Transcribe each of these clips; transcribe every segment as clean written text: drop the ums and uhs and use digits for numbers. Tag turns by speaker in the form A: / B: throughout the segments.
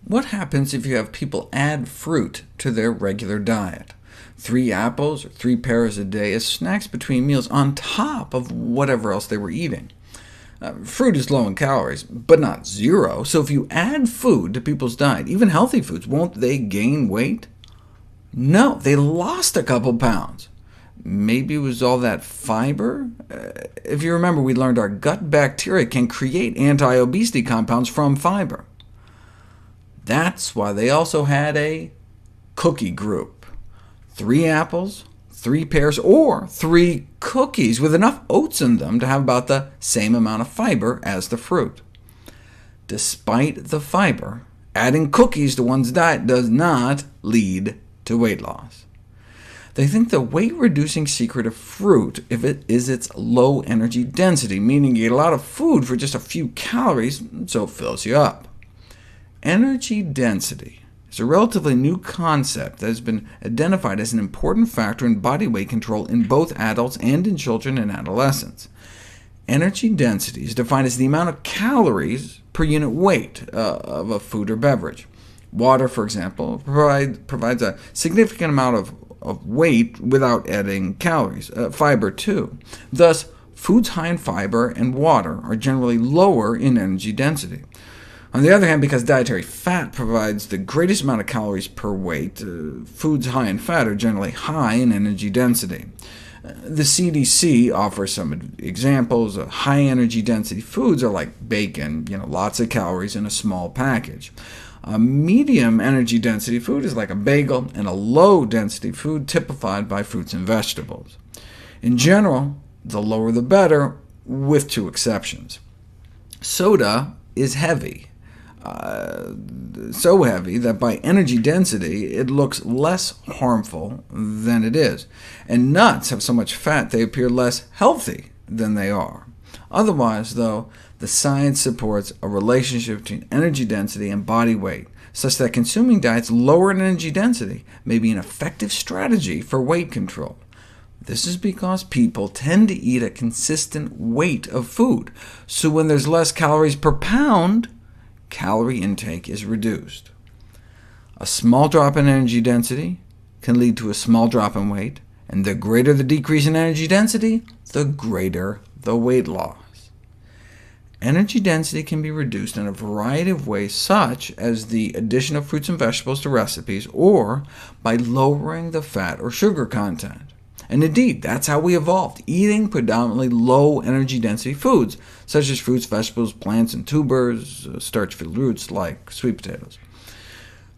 A: What happens if you have people add fruit to their regular diet? 3 apples or 3 pears a day as snacks between meals on top of whatever else they were eating. Fruit is low in calories, but not zero, so if you add food to people's diet, even healthy foods, won't they gain weight? No, they lost a couple pounds. Maybe it was all that fiber? If you remember, we learned our gut bacteria can create anti-obesity compounds from fiber. That's why they also had a cookie group. 3 apples, 3 pears, or 3 cookies with enough oats in them to have about the same amount of fiber as the fruit. Despite the fiber, adding cookies to one's diet does not lead to weight loss. They think the weight-reducing secret of fruit is its low energy density, meaning you get a lot of food for just a few calories, so it fills you up. Energy density is a relatively new concept that has been identified as an important factor in body weight control in both adults and in children and adolescents. Energy density is defined as the amount of calories per unit weight of a food or beverage. Water, for example, provides a significant amount of weight without adding calories. Fiber, too. Thus, foods high in fiber and water are generally lower in energy density. On the other hand, because dietary fat provides the greatest amount of calories per weight, foods high in fat are generally high in energy density. The CDC offers some examples. High-energy density foods are like bacon, lots of calories in a small package. A medium energy density food is like a bagel, and a low-density food typified by fruits and vegetables. In general, the lower the better, with 2 exceptions. Soda is heavy. So heavy that by energy density it looks less harmful than it is, and nuts have so much fat they appear less healthy than they are. Otherwise, though, the science supports a relationship between energy density and body weight, such that consuming diets lower in energy density may be an effective strategy for weight control. This is because people tend to eat a consistent weight of food, so when there's less calories per pound, calorie intake is reduced. A small drop in energy density can lead to a small drop in weight, and the greater the decrease in energy density, the greater the weight loss. Energy density can be reduced in a variety of ways, such as the addition of fruits and vegetables to recipes, or by lowering the fat or sugar content. And indeed, that's how we evolved, eating predominantly low-energy density foods, such as fruits, vegetables, plants, and tubers, starch-filled roots like sweet potatoes.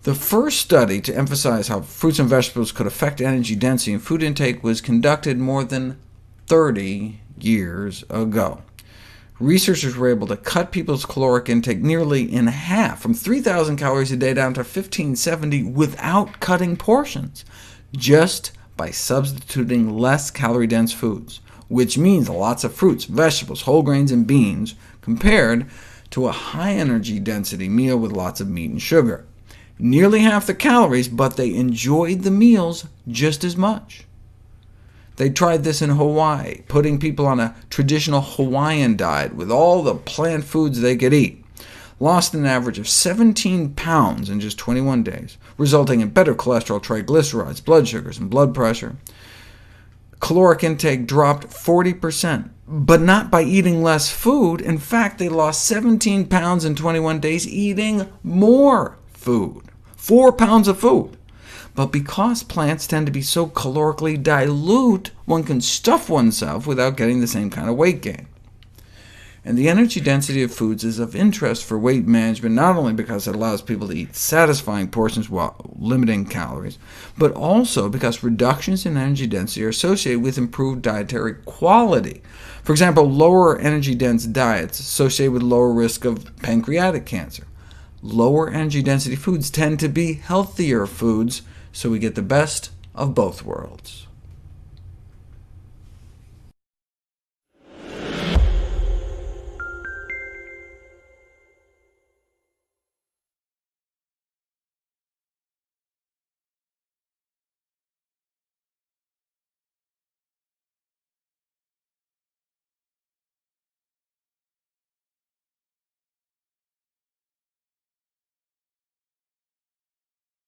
A: The first study to emphasize how fruits and vegetables could affect energy density and food intake was conducted more than 30 years ago. Researchers were able to cut people's caloric intake nearly in half, from 3,000 calories a day down to 1,570, without cutting portions, just by substituting less calorie-dense foods, which means lots of fruits, vegetables, whole grains, and beans, compared to a high-energy density meal with lots of meat and sugar. Nearly half the calories, but they enjoyed the meals just as much. They tried this in Hawaii, putting people on a traditional Hawaiian diet with all the plant foods they could eat. Lost an average of 17 pounds in just 21 days, resulting in better cholesterol, triglycerides, blood sugars, and blood pressure. Caloric intake dropped 40%, but not by eating less food. In fact, they lost 17 pounds in 21 days eating more food, 4 pounds of food. But because plants tend to be so calorically dilute, one can stuff oneself without getting the same kind of weight gain. And the energy density of foods is of interest for weight management, not only because it allows people to eat satisfying portions while limiting calories, but also because reductions in energy density are associated with improved dietary quality. For example, lower energy-dense diets associated with lower risk of pancreatic cancer. Lower energy density foods tend to be healthier foods, so we get the best of both worlds.